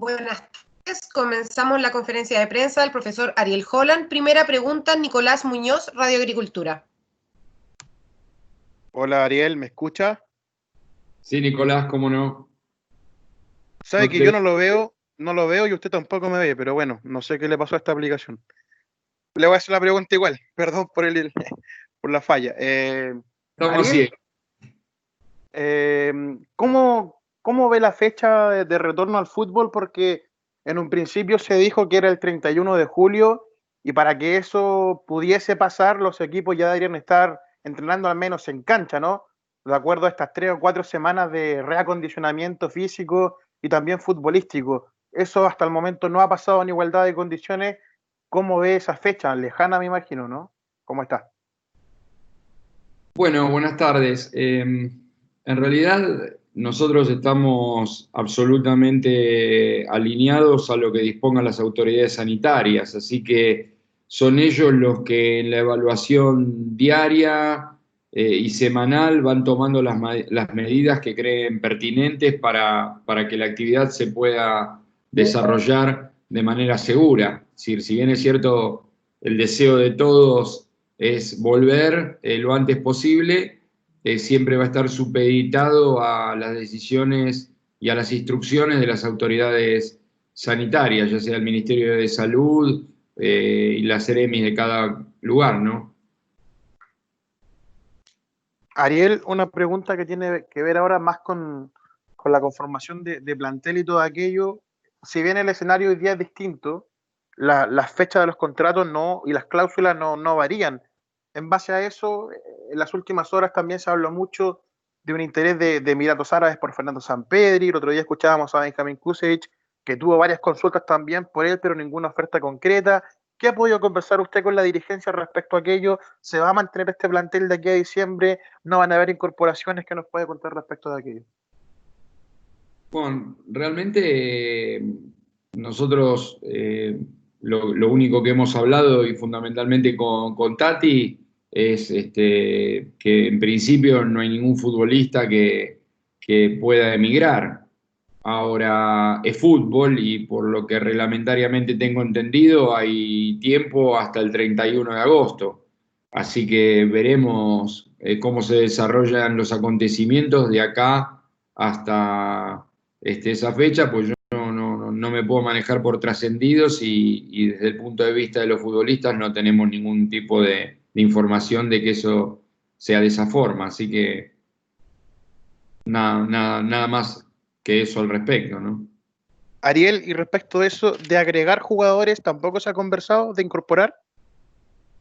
Buenas tardes. Comenzamos la conferencia de prensa del profesor Ariel Holland. Primera pregunta, Nicolás Muñoz, Radio Agricultura. Hola Ariel, ¿me escucha? Sí, Nicolás, ¿cómo no? Sabe que yo no lo veo y usted tampoco me ve, pero bueno, no sé qué le pasó a esta aplicación. Le voy a hacer la pregunta igual, perdón por por la falla. Estamos Ariel, así. ¿cómo ve la fecha de retorno al fútbol? Porque en un principio se dijo que era el 31 de julio y para que eso pudiese pasar, los equipos ya deberían estar entrenando al menos en cancha, ¿no? De acuerdo a estas 3 o 4 semanas de reacondicionamiento físico y también futbolístico. Eso hasta el momento no ha pasado en igualdad de condiciones. ¿Cómo ve esa fecha? Lejana, me imagino, ¿no? ¿Cómo está? Bueno, buenas tardes. En realidad, nosotros estamos absolutamente alineados a lo que dispongan las autoridades sanitarias, así que son ellos los que en la evaluación diaria y semanal van tomando las medidas que creen pertinentes para que la actividad se pueda desarrollar de manera segura. Es decir, si bien es cierto el deseo de todos es volver lo antes posible, siempre va a estar supeditado a las decisiones y a las instrucciones de las autoridades sanitarias, ya sea el Ministerio de Salud y las Ceremis de cada lugar, ¿no? Ariel, una pregunta que tiene que ver ahora más con la conformación de plantel y todo aquello. Si bien el escenario hoy día es distinto, las fechas de los contratos no y las cláusulas no varían. En base a eso, en las últimas horas también se habló mucho de un interés de Emiratos Árabes por Fernando Sampedri. El otro día escuchábamos a Benjamín Kusevich, que tuvo varias consultas también por él, pero ninguna oferta concreta. ¿Qué ha podido conversar usted con la dirigencia respecto a aquello? ¿Se va a mantener este plantel de aquí a diciembre? ¿No van a haber incorporaciones? ¿Qué nos puede contar respecto de aquello? Bueno, realmente nosotros lo único que hemos hablado y fundamentalmente con Tati es que en principio no hay ningún futbolista que pueda emigrar. Ahora es fútbol y por lo que reglamentariamente tengo entendido hay tiempo hasta el 31 de agosto. Así que veremos cómo se desarrollan los acontecimientos de acá hasta esa fecha, pues yo no me puedo manejar por trascendidos y desde el punto de vista de los futbolistas no tenemos ningún tipo de información de que eso sea de esa forma. Así que nada más que eso al respecto, ¿no? Ariel, y respecto de eso, de agregar jugadores, ¿tampoco se ha conversado de incorporar?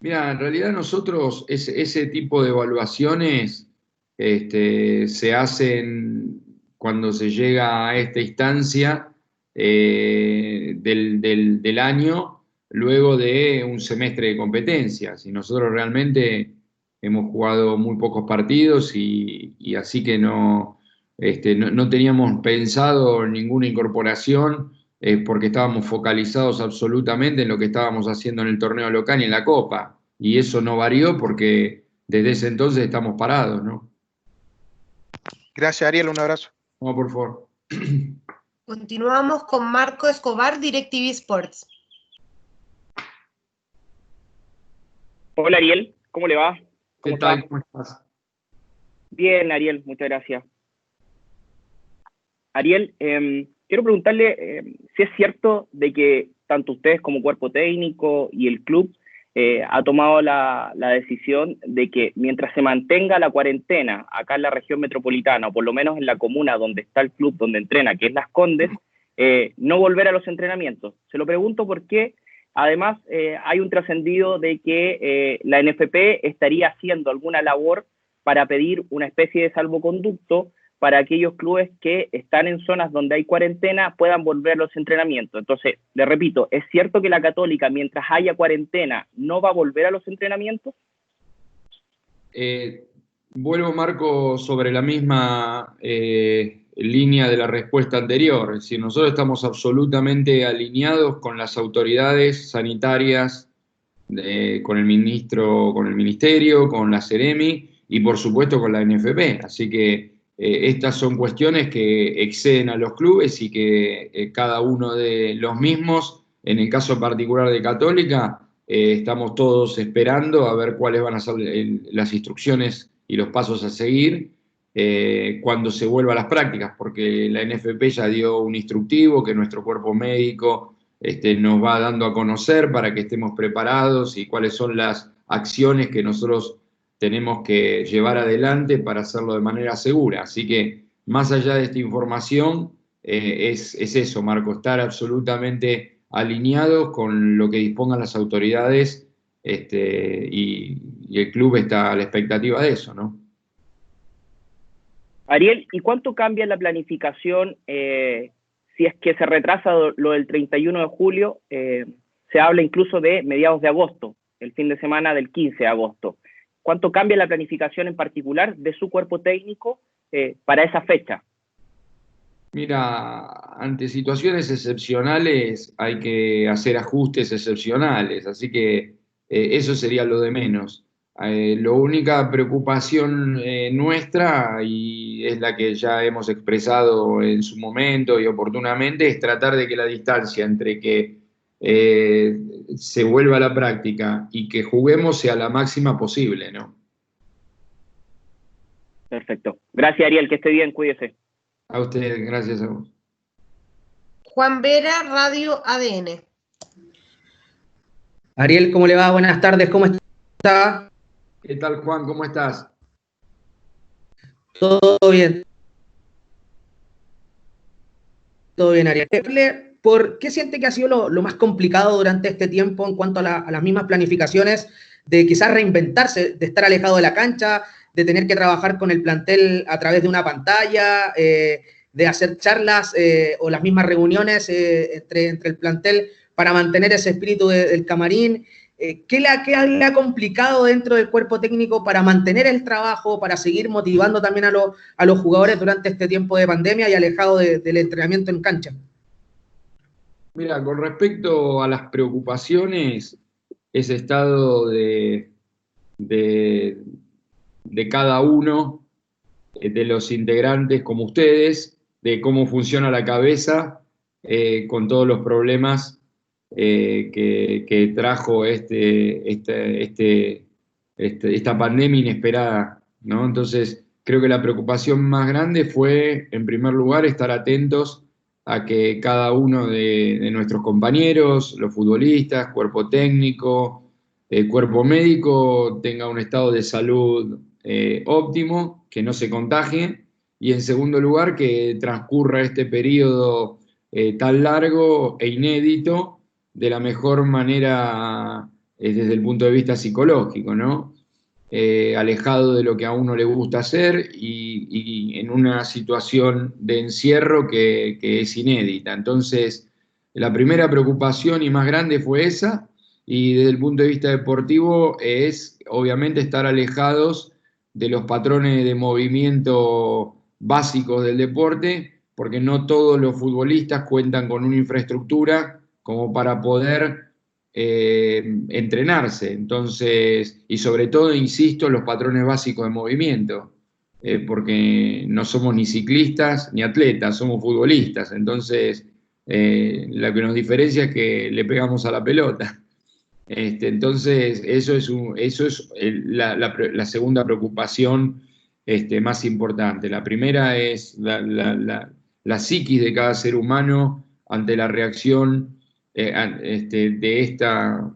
Mira, en realidad nosotros ese tipo de evaluaciones se hacen cuando se llega a esta instancia del año, luego de un semestre de competencias. Y nosotros realmente hemos jugado muy pocos partidos y así que no teníamos pensado ninguna incorporación porque estábamos focalizados absolutamente en lo que estábamos haciendo en el torneo local y en la Copa. Y eso no varió porque desde ese entonces estamos parados, ¿no? Gracias, Ariel, un abrazo. No, por favor. Continuamos con Marco Escobar, DirecTV Sports. Hola Ariel, ¿cómo le va? ¿Qué tal? ¿Cómo estás? Bien, Ariel, muchas gracias. Ariel, quiero preguntarle si es cierto de que tanto ustedes como cuerpo técnico y el club ha tomado la decisión de que mientras se mantenga la cuarentena acá en la región metropolitana, o por lo menos en la comuna donde está el club, donde entrena, que es Las Condes, no volver a los entrenamientos. Se lo pregunto porque además hay un trascendido de que la NFP estaría haciendo alguna labor para pedir una especie de salvoconducto para aquellos clubes que están en zonas donde hay cuarentena puedan volver a los entrenamientos. Entonces, le repito, ¿es cierto que la Católica, mientras haya cuarentena, no va a volver a los entrenamientos? Vuelvo, Marco, sobre la misma línea de la respuesta anterior. Es decir, nosotros estamos absolutamente alineados con las autoridades sanitarias, con el ministerio, con la Ceremi y por supuesto con la NFP. Así que estas son cuestiones que exceden a los clubes y que cada uno de los mismos, en el caso particular de Católica, estamos todos esperando a ver cuáles van a ser las instrucciones y los pasos a seguir cuando se vuelva a las prácticas, porque la NFP ya dio un instructivo que nuestro cuerpo médico nos va dando a conocer para que estemos preparados y cuáles son las acciones que nosotros tenemos que llevar adelante para hacerlo de manera segura. Así que, más allá de esta información, es eso, Marco, estar absolutamente alineados con lo que dispongan las autoridades y el club está a la expectativa de eso, ¿no? Ariel, ¿y cuánto cambia la planificación si es que se retrasa lo del 31 de julio? Se habla incluso de mediados de agosto, el fin de semana del 15 de agosto. ¿Cuánto cambia la planificación en particular de su cuerpo técnico para esa fecha? Mira, ante situaciones excepcionales hay que hacer ajustes excepcionales, así que eso sería lo de menos. La única preocupación nuestra, y es la que ya hemos expresado en su momento y oportunamente, es tratar de que la distancia entre que se vuelva a la práctica y que juguemos sea la máxima posible, ¿no? Perfecto. Gracias, Ariel, que esté bien, cuídese. A usted, gracias a vos. Juan Vera, Radio ADN. Ariel, ¿cómo le va? Buenas tardes, ¿cómo está? ¿Qué tal, Juan? ¿Cómo estás? Todo bien. Todo bien, Ariel. ¿Por qué siente que ha sido lo más complicado durante este tiempo en cuanto a las mismas planificaciones de quizás reinventarse, de estar alejado de la cancha, de tener que trabajar con el plantel a través de una pantalla, de hacer charlas o las mismas reuniones entre el plantel para mantener ese espíritu del camarín? ¿Qué le ha complicado dentro del cuerpo técnico para mantener el trabajo, para seguir motivando también a los jugadores durante este tiempo de pandemia y alejado del entrenamiento en cancha? Mira, con respecto a las preocupaciones, ese estado de cada uno de los integrantes como ustedes, de cómo funciona la cabeza con todos los problemas que trajo esta pandemia inesperada, ¿no? Entonces, creo que la preocupación más grande fue, en primer lugar, estar atentos a que cada uno de nuestros compañeros, los futbolistas, cuerpo técnico, cuerpo médico, tenga un estado de salud óptimo, que no se contagie, y en segundo lugar, que transcurra este periodo tan largo e inédito de la mejor manera desde el punto de vista psicológico, ¿no? Alejado de lo que a uno le gusta hacer y en una situación de encierro que es inédita. Entonces, la primera preocupación y más grande fue esa, y desde el punto de vista deportivo es obviamente estar alejados de los patrones de movimiento básicos del deporte, porque no todos los futbolistas cuentan con una infraestructura como para poder entrenarse. Entonces, y sobre todo, insisto, los patrones básicos de movimiento, porque no somos ni ciclistas ni atletas, somos futbolistas. Entonces, lo que nos diferencia es que le pegamos a la pelota. Entonces, eso es la segunda preocupación más importante. La primera es la psiquis de cada ser humano ante la reacción de esta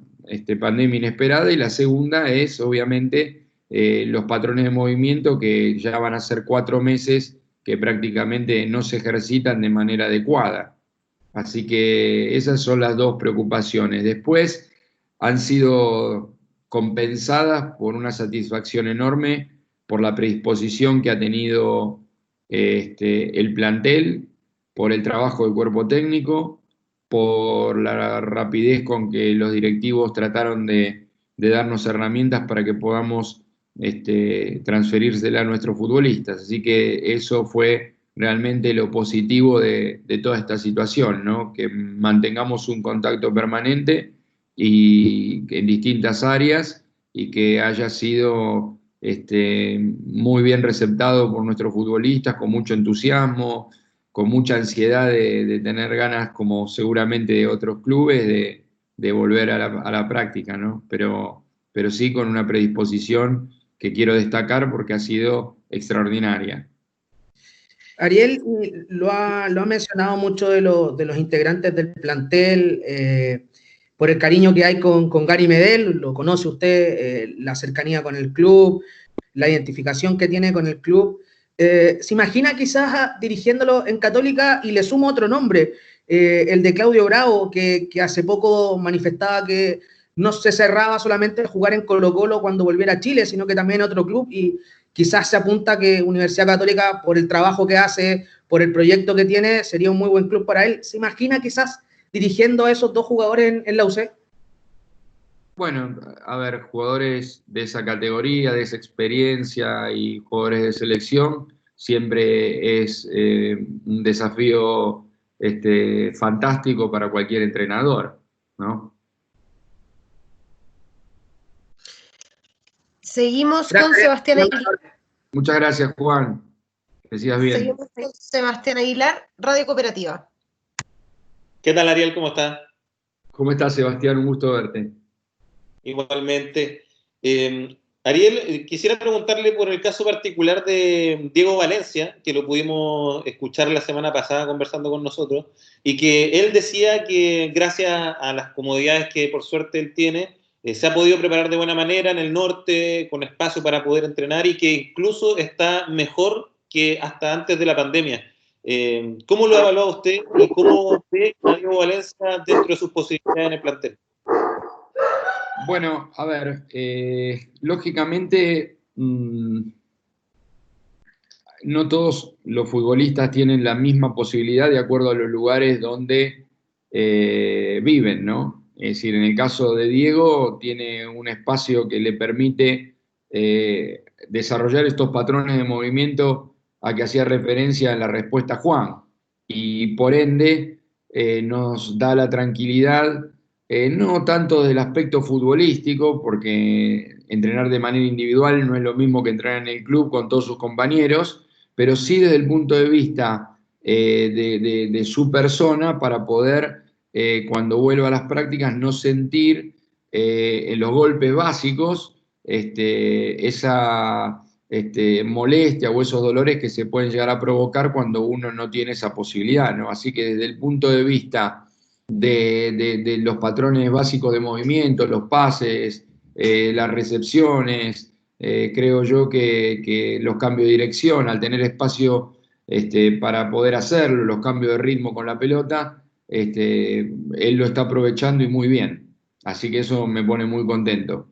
pandemia inesperada, y la segunda es, obviamente, los patrones de movimiento, que ya van a ser 4 meses que prácticamente no se ejercitan de manera adecuada. Así que esas son las dos preocupaciones. Después han sido compensadas por una satisfacción enorme por la predisposición que ha tenido el plantel, por el trabajo del cuerpo técnico, por la rapidez con que los directivos trataron de darnos herramientas para que podamos transferírsela a nuestros futbolistas. Así que eso fue realmente lo positivo de toda esta situación, ¿no? Que mantengamos un contacto permanente y en distintas áreas, y que haya sido muy bien receptado por nuestros futbolistas, con mucho entusiasmo, con mucha ansiedad de tener ganas, como seguramente de otros clubes, de volver a la práctica, ¿no? Pero sí con una predisposición que quiero destacar porque ha sido extraordinaria. Ariel lo ha mencionado mucho de los integrantes del plantel, por el cariño que hay con Gary Medel, lo conoce usted, la cercanía con el club, la identificación que tiene con el club. ¿Se imagina quizás dirigiéndolo en Católica? Y le sumo otro nombre, el de Claudio Bravo, que hace poco manifestaba que no se cerraba solamente jugar en Colo-Colo cuando volviera a Chile, sino que también en otro club, y quizás se apunta que Universidad Católica, por el trabajo que hace, por el proyecto que tiene, sería un muy buen club para él. ¿Se imagina quizás dirigiendo a esos dos jugadores en la UC? Bueno, a ver, jugadores de esa categoría, de esa experiencia y jugadores de selección, siempre es un desafío fantástico para cualquier entrenador, ¿no? Seguimos con Sebastián Aguilar. Muchas gracias, Juan. Que sigas bien. Seguimos con Sebastián Aguilar, Radio Cooperativa. ¿Qué tal, Ariel? ¿Cómo estás? ¿Cómo estás, Sebastián? Un gusto verte. Igualmente. Ariel, quisiera preguntarle por el caso particular de Diego Valencia, que lo pudimos escuchar la semana pasada conversando con nosotros, y que él decía que gracias a las comodidades que por suerte él tiene, se ha podido preparar de buena manera en el norte, con espacio para poder entrenar, y que incluso está mejor que hasta antes de la pandemia. ¿Cómo lo ha evaluado usted y cómo ve a Diego Valencia dentro de sus posibilidades en el plantel? Bueno, a ver, lógicamente no todos los futbolistas tienen la misma posibilidad de acuerdo a los lugares donde viven, ¿no? Es decir, en el caso de Diego tiene un espacio que le permite desarrollar estos patrones de movimiento a que hacía referencia en la respuesta Juan, y por ende nos da la tranquilidad. No tanto del aspecto futbolístico, porque entrenar de manera individual no es lo mismo que entrenar en el club con todos sus compañeros, pero sí desde el punto de vista de su persona, para poder, cuando vuelva a las prácticas, no sentir en los golpes básicos esa molestia o esos dolores que se pueden llegar a provocar cuando uno no tiene esa posibilidad, ¿no? Así que desde el punto de vista de los patrones básicos de movimiento, los pases, las recepciones, creo yo que los cambios de dirección, al tener espacio para poder hacerlo, los cambios de ritmo con la pelota, él lo está aprovechando y muy bien. Así que eso me pone muy contento.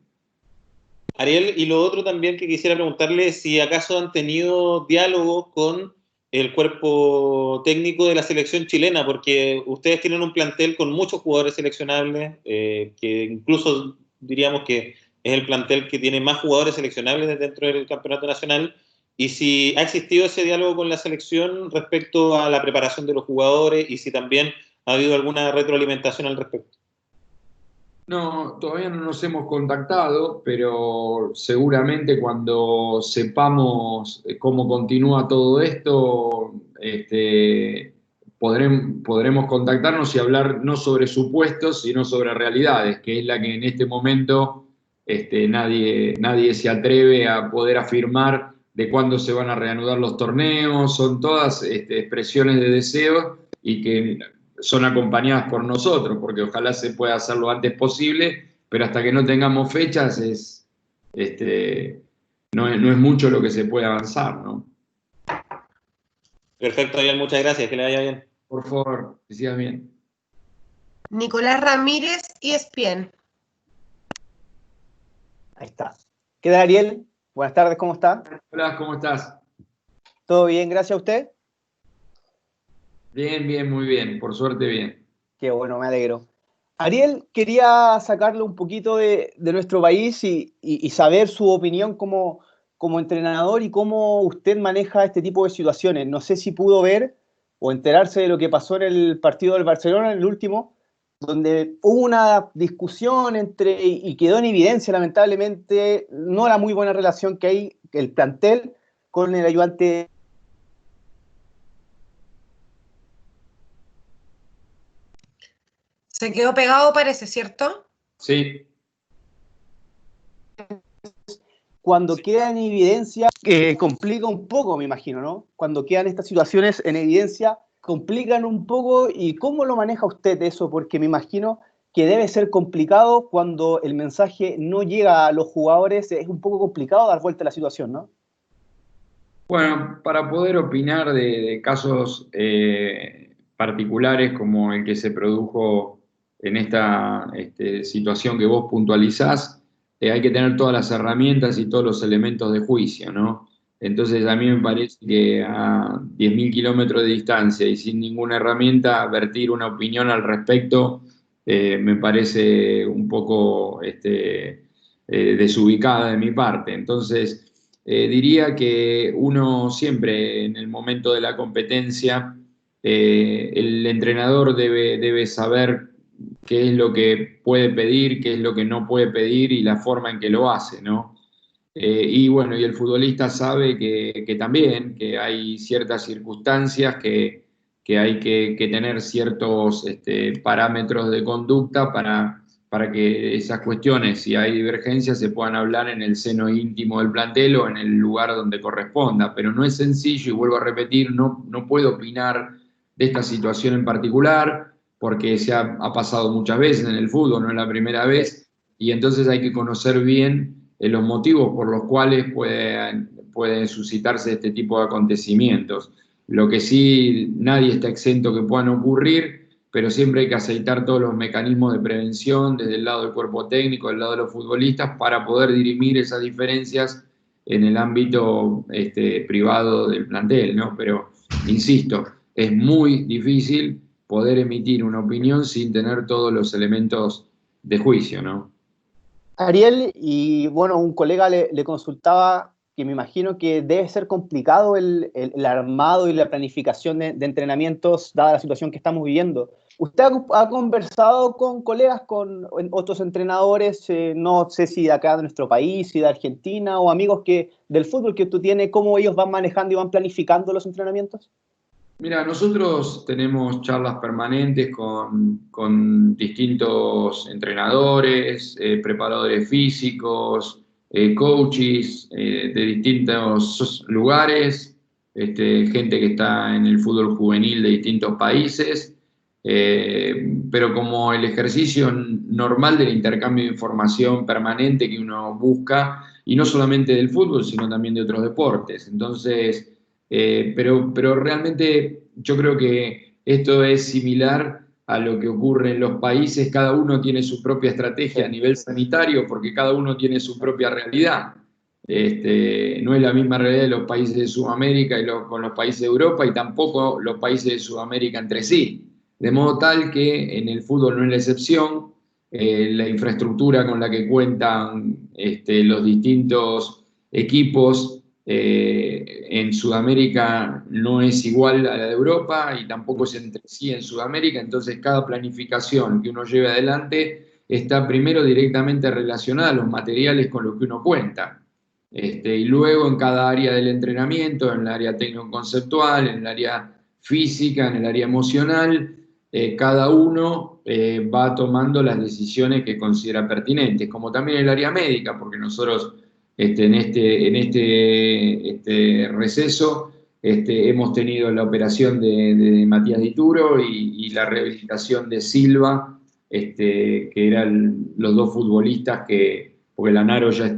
Ariel, y lo otro también que quisiera preguntarle es si acaso han tenido diálogos con el cuerpo técnico de la selección chilena, porque ustedes tienen un plantel con muchos jugadores seleccionables, que incluso diríamos que es el plantel que tiene más jugadores seleccionables dentro del campeonato nacional, y si ha existido ese diálogo con la selección respecto a la preparación de los jugadores y si también ha habido alguna retroalimentación al respecto. No, todavía no nos hemos contactado, pero seguramente cuando sepamos cómo continúa todo esto, podremos contactarnos y hablar no sobre supuestos, sino sobre realidades, que es la que en este momento nadie se atreve a poder afirmar de cuándo se van a reanudar los torneos. Son todas expresiones de deseo y que son acompañadas por nosotros, porque ojalá se pueda hacer lo antes posible, pero hasta que no tengamos fechas no es mucho lo que se puede avanzar, ¿no? Perfecto, Ariel, muchas gracias, que le vaya bien. Por favor, que sigas bien. Nicolás Ramírez, ESPN. Ahí está. ¿Qué tal, Ariel? Buenas tardes, ¿cómo está? Hola, ¿cómo estás? ¿Todo bien, gracias a usted? Bien, bien, muy bien, por suerte bien. Qué bueno, me alegro. Ariel, quería sacarle un poquito de nuestro país y saber su opinión como entrenador y cómo usted maneja este tipo de situaciones. No sé si pudo ver o enterarse de lo que pasó en el partido del Barcelona, en el último, donde hubo una discusión y quedó en evidencia, lamentablemente, no la muy buena relación que hay el plantel con el ayudante. Se quedó pegado, parece, ¿cierto? Sí. Cuando queda en evidencia, complica un poco, me imagino, ¿no? Cuando quedan estas situaciones en evidencia, complican un poco. ¿Y cómo lo maneja usted eso? Porque me imagino que debe ser complicado cuando el mensaje no llega a los jugadores. Es un poco complicado dar vuelta a la situación, ¿no? Bueno, para poder opinar de casos particulares como el que se produjo en esta situación que vos puntualizás, hay que tener todas las herramientas y todos los elementos de juicio, ¿no? Entonces a mí me parece que a 10.000 kilómetros de distancia y sin ninguna herramienta, vertir una opinión al respecto me parece un poco desubicada de mi parte. Entonces, diría que uno siempre en el momento de la competencia, el entrenador debe saber qué es lo que puede pedir, qué es lo que no puede pedir y la forma en que lo hace, ¿no? Y bueno, y el futbolista sabe que también, que hay ciertas circunstancias que hay que tener ciertos parámetros de conducta para que esas cuestiones, si hay divergencias, se puedan hablar en el seno íntimo del plantel o en el lugar donde corresponda. Pero no es sencillo, y vuelvo a repetir, no puedo opinar de esta situación en particular, porque ha pasado muchas veces en el fútbol, no es la primera vez, y entonces hay que conocer bien los motivos por los cuales pueden suscitarse este tipo de acontecimientos. Lo que sí, nadie está exento que puedan ocurrir, pero siempre hay que aceitar todos los mecanismos de prevención desde el lado del cuerpo técnico, del lado de los futbolistas, para poder dirimir esas diferencias en el ámbito privado del plantel, ¿no? Pero, insisto, es muy difícil poder emitir una opinión sin tener todos los elementos de juicio, ¿no? Ariel, y bueno, un colega le consultaba que me imagino que debe ser complicado el armado y la planificación de entrenamientos, dada la situación que estamos viviendo. ¿Usted ha conversado con colegas, con otros entrenadores, no sé si de acá de nuestro país, si de Argentina, o amigos del fútbol que tú tienes, cómo ellos van manejando y van planificando los entrenamientos? Mira, nosotros tenemos charlas permanentes con distintos entrenadores, preparadores físicos, coaches de distintos lugares, gente que está en el fútbol juvenil de distintos países, pero como el ejercicio normal del intercambio de información permanente que uno busca, y no solamente del fútbol, sino también de otros deportes. Entonces, pero realmente yo creo que esto es similar a lo que ocurre en los países. Cada uno tiene su propia estrategia a nivel sanitario porque cada uno tiene su propia realidad. No es la misma realidad de los países de Sudamérica con los países de Europa, y tampoco los países de Sudamérica entre sí. De modo tal que en el fútbol no es la excepción. La infraestructura con la que cuentan los distintos equipos en Sudamérica no es igual a la de Europa y tampoco es entre sí en Sudamérica. Entonces cada planificación que uno lleve adelante está primero directamente relacionada a los materiales con los que uno cuenta. Y luego en cada área del entrenamiento, en el área técnico-conceptual, en el área física, en el área emocional, cada uno va tomando las decisiones que considera pertinentes, como también en el área médica, porque nosotros en este receso hemos tenido la operación de Matías Dituro y la rehabilitación de Silva, que eran los dos futbolistas porque Lanaro ya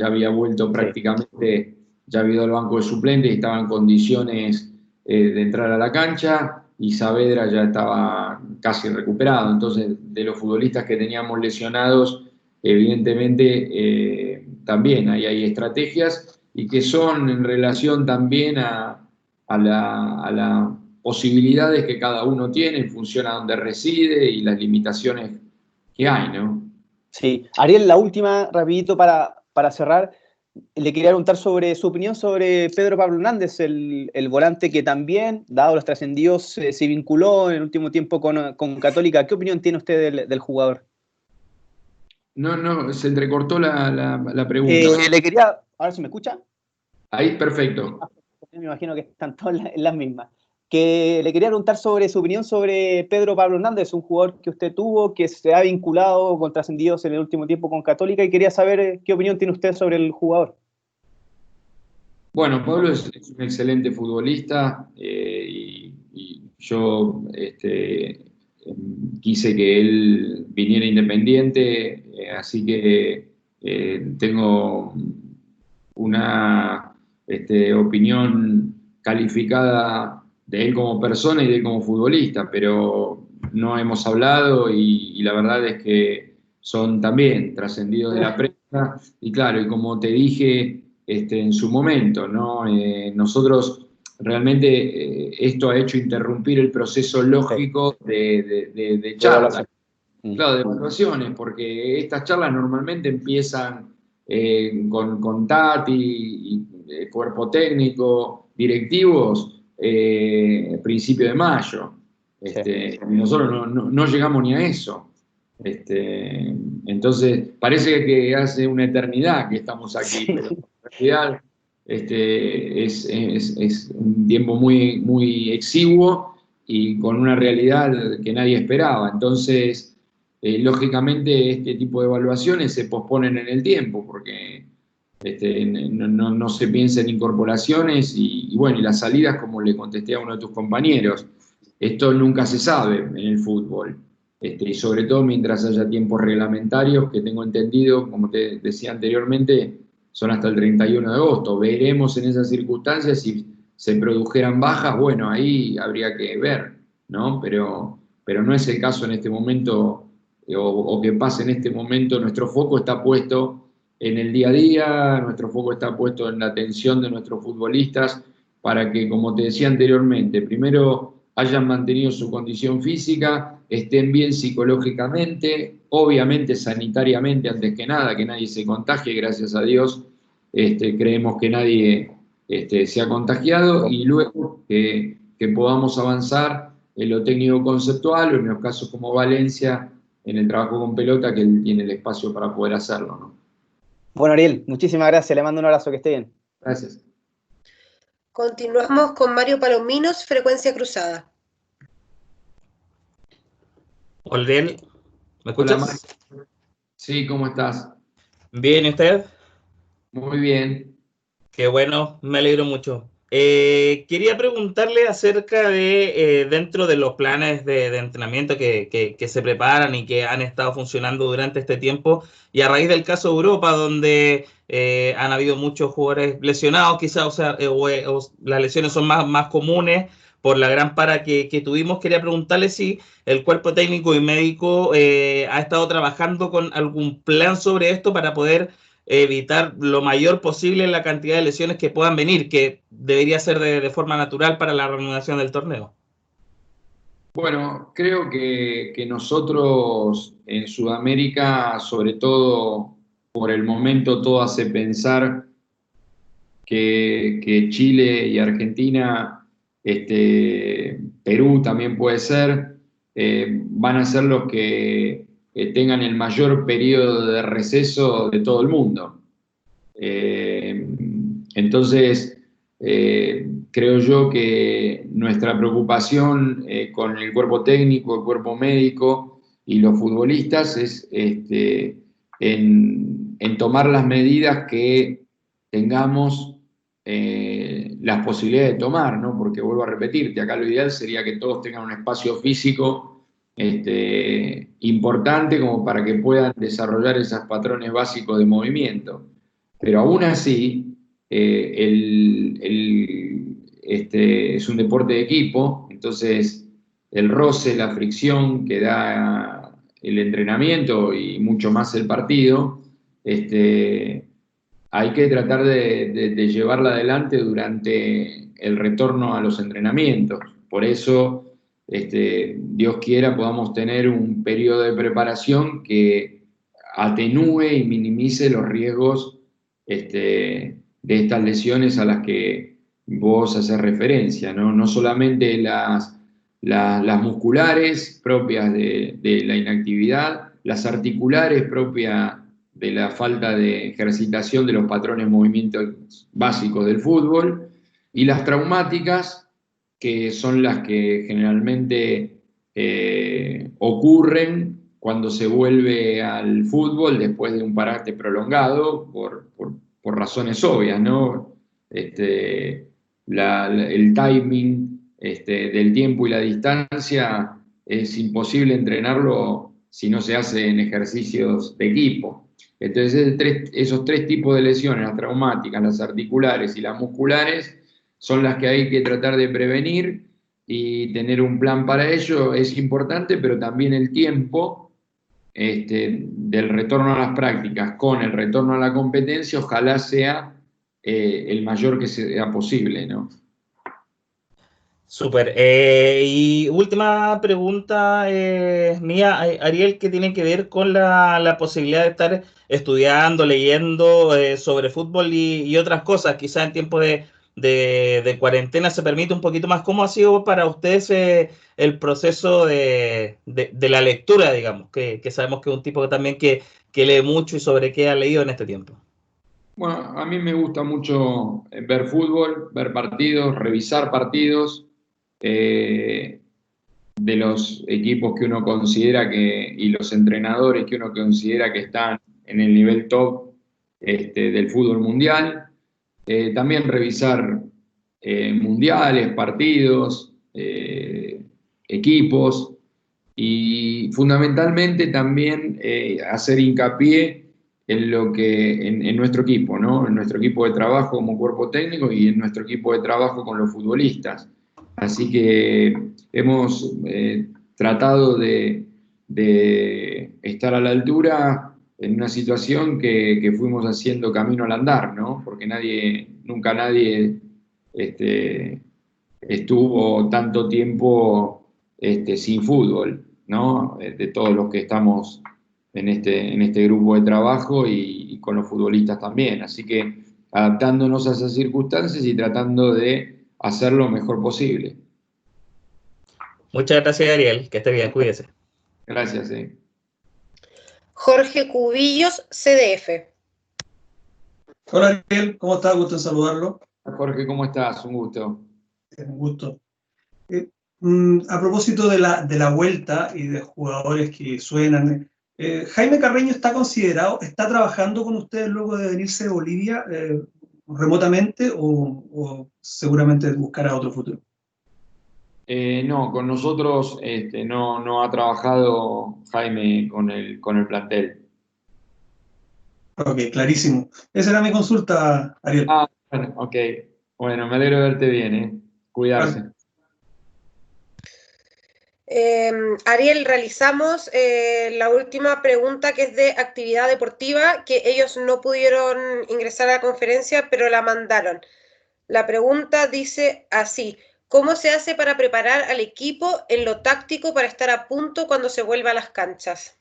había vuelto prácticamente, ya había ido al banco de suplentes y estaba en condiciones de entrar a la cancha, y Saavedra ya estaba casi recuperado. Entonces, de los futbolistas que teníamos lesionados, evidentemente también hay estrategias y que son en relación también a las posibilidades que cada uno tiene en función a donde reside y las limitaciones que hay, ¿no? Sí. Ariel, la última, rapidito para cerrar. le quería preguntar sobre su opinión sobre Pedro Pablo Hernández, el volante que también, dado los trascendidos, se vinculó en el último tiempo con Católica. ¿Qué opinión tiene usted del jugador? No, se entrecortó la pregunta. Le quería, ahora se me escucha. Ahí, perfecto. Me imagino que están todas en las mismas. Que le quería preguntar sobre su opinión sobre Pedro Pablo Hernández, un jugador que usted tuvo, que se ha vinculado con trascendidos en el último tiempo con Católica, y quería saber qué opinión tiene usted sobre el jugador. Bueno, Pablo es un excelente futbolista y yo quise que él viniera independiente, así que tengo una opinión calificada de él como persona y de él como futbolista, pero no hemos hablado y la verdad es que son también trascendidos de la prensa y claro, y como te dije en su momento, ¿no? Nosotros realmente esto ha hecho interrumpir el proceso lógico de charlas. Claro, de evaluaciones, porque estas charlas normalmente empiezan con Tati, y cuerpo técnico, directivos, principio de mayo. Nosotros no llegamos ni a eso. Entonces, parece que hace una eternidad que estamos aquí, pero en realidad es un tiempo muy, muy exiguo y con una realidad que nadie esperaba. Entonces, lógicamente, este tipo de evaluaciones se posponen en el tiempo porque no se piensa en incorporaciones y bueno, y las salidas, como le contesté a uno de tus compañeros, esto nunca se sabe en el fútbol. Y sobre todo mientras haya tiempos reglamentarios, que tengo entendido, como te decía anteriormente, son hasta el 31 de agosto. Veremos en esas circunstancias si se produjeran bajas, bueno, ahí habría que ver, ¿no? Pero no es el caso en este momento, o que pase en este momento. Nuestro foco está puesto en el día a día, nuestro foco está puesto en la atención de nuestros futbolistas para que, como te decía anteriormente, primero hayan mantenido su condición física, estén bien psicológicamente, obviamente sanitariamente antes que nada, que nadie se contagie, gracias a Dios, creemos que nadie se ha contagiado, y luego que podamos avanzar en lo técnico conceptual, o en los casos como Valencia, en el trabajo con pelota, que él tiene el espacio para poder hacerlo, ¿no? Bueno, Ariel, muchísimas gracias, le mando un abrazo, que esté bien. Gracias. Continuamos con Mario Palominos, Frecuencia Cruzada. Hola, Ariel, ¿me escuchas? Hola, sí, ¿cómo estás? Bien, ¿y usted? Muy bien. Qué bueno, me alegro mucho. Quería preguntarle acerca de, dentro de los planes de entrenamiento que se preparan y que han estado funcionando durante este tiempo, y a raíz del caso de Europa, donde han habido muchos jugadores lesionados, quizás, o las lesiones son más comunes por la gran para que tuvimos. Quería preguntarle si el cuerpo técnico y médico ha estado trabajando con algún plan sobre esto para poder evitar lo mayor posible la cantidad de lesiones que puedan venir, que debería ser de forma natural para la reanudación del torneo. Bueno, creo que nosotros en Sudamérica, sobre todo por el momento, todo hace pensar que Chile y Argentina, Perú también puede ser, van a ser los que tengan el mayor periodo de receso de todo el mundo. Entonces, creo yo que nuestra preocupación con el cuerpo técnico, el cuerpo médico y los futbolistas es en tomar las medidas que tengamos las posibilidades de tomar, ¿no? Porque vuelvo a repetirte, acá lo ideal sería que todos tengan un espacio físico importante como para que puedan desarrollar esos patrones básicos de movimiento. Pero aún así, es un deporte de equipo, entonces el roce, la fricción que da el entrenamiento y mucho más el partido, hay que tratar de llevarla adelante durante el retorno a los entrenamientos. Por eso, Dios quiera, podamos tener un periodo de preparación que atenúe y minimice los riesgos de estas lesiones a las que vos haces referencia, ¿no? No solamente las musculares propias de la inactividad, las articulares propias de la falta de ejercitación de los patrones de movimientos básicos del fútbol, y las traumáticas, que son las que generalmente ocurren cuando se vuelve al fútbol después de un parate prolongado por razones obvias, ¿no? El timing del tiempo y la distancia es imposible entrenarlo si no se hace en ejercicios de equipo. Entonces, esos tres tipos de lesiones, las traumáticas, las articulares y las musculares, son las que hay que tratar de prevenir, y tener un plan para ello es importante, pero también el tiempo del retorno a las prácticas con el retorno a la competencia, ojalá sea el mayor que sea posible, ¿no? Súper. Y última pregunta mía, Ariel, que tiene que ver con la posibilidad de estar estudiando, leyendo sobre fútbol y otras cosas. Quizás en tiempo de cuarentena se permite un poquito más. ¿Cómo ha sido para ustedes el proceso de la lectura, digamos? Que sabemos que es un tipo que también que lee mucho, y sobre qué ha leído en este tiempo. Bueno, a mí me gusta mucho ver fútbol, ver partidos, revisar partidos de los equipos que uno considera y los entrenadores que uno considera que están en el nivel top del fútbol mundial. También revisar mundiales, partidos, equipos, y fundamentalmente también hacer hincapié en nuestro equipo, ¿no? En nuestro equipo de trabajo como cuerpo técnico y en nuestro equipo de trabajo con los futbolistas. Así que hemos tratado de estar a la altura en una situación que fuimos haciendo camino al andar, ¿no? Porque nunca nadie estuvo tanto tiempo sin fútbol, ¿no? De todos los que estamos en este grupo de trabajo y con los futbolistas también. Así que adaptándonos a esas circunstancias y tratando de hacer lo mejor posible. Muchas gracias, Ariel. Que esté bien, cuídese. Gracias. Jorge Cubillos, CDF. Hola, Ariel, ¿cómo estás? Gusto en saludarlo. Jorge, ¿cómo estás? Un gusto. Un gusto. A propósito de la vuelta y de jugadores que suenan, Jaime Carreño está trabajando con ustedes luego de venirse de Bolivia remotamente o seguramente buscará otro futuro? No, con nosotros no ha trabajado Jaime con el plantel. Ok, clarísimo. Esa era mi consulta, Ariel. Bueno, ok. Bueno, me alegro de verte bien, Cuidarse. Ariel, realizamos la última pregunta, que es de actividad deportiva, que ellos no pudieron ingresar a la conferencia, pero la mandaron. La pregunta dice así: ¿cómo se hace para preparar al equipo en lo táctico para estar a punto cuando se vuelva a las canchas?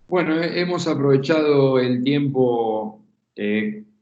Bueno, hemos aprovechado el tiempo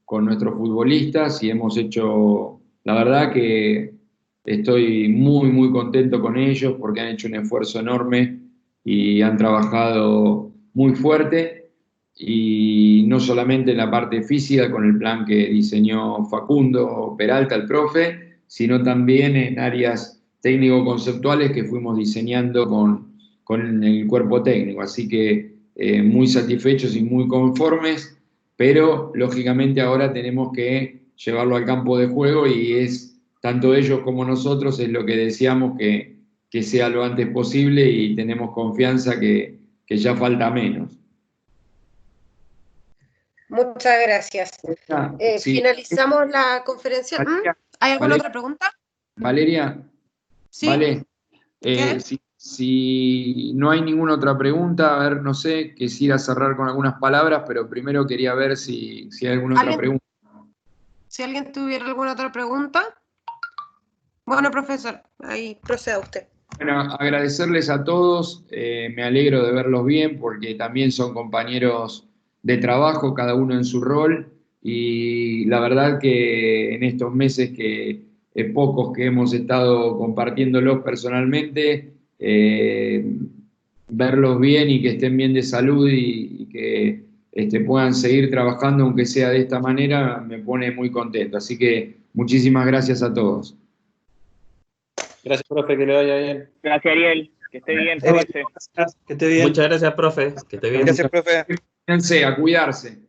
con nuestros futbolistas y hemos hecho, la verdad que estoy muy, muy contento con ellos porque han hecho un esfuerzo enorme y han trabajado muy fuerte, y no solamente en la parte física con el plan que diseñó Facundo Peralta, el profe, sino también en áreas técnico-conceptuales que fuimos diseñando con el cuerpo técnico. Así que muy satisfechos y muy conformes, pero lógicamente ahora tenemos que llevarlo al campo de juego, y es tanto ellos como nosotros es lo que deseamos que sea lo antes posible, y tenemos confianza que ya falta menos. Muchas gracias. Sí. Finalizamos la conferencia. Valeria, ¿Hay alguna otra pregunta? Valeria, ¿Sí? Vale, ¿Qué? si no hay ninguna otra pregunta, a ver, no sé, quisiera cerrar con algunas palabras, pero primero quería ver si hay alguna otra pregunta. Si alguien tuviera alguna otra pregunta. Bueno, profesor, ahí proceda usted. Bueno, agradecerles a todos, me alegro de verlos bien porque también son compañeros de trabajo, cada uno en su rol, y la verdad que en estos meses que pocos que hemos estado compartiéndolos personalmente, verlos bien y que estén bien de salud y que puedan seguir trabajando, aunque sea de esta manera, me pone muy contento. Así que muchísimas gracias a todos. Gracias, profe, que le vaya bien. Gracias, Ariel. Que esté bien, cuídese. Que esté bien. Muchas gracias, profe. Que esté bien. Gracias, profe. Cuídense, a cuidarse.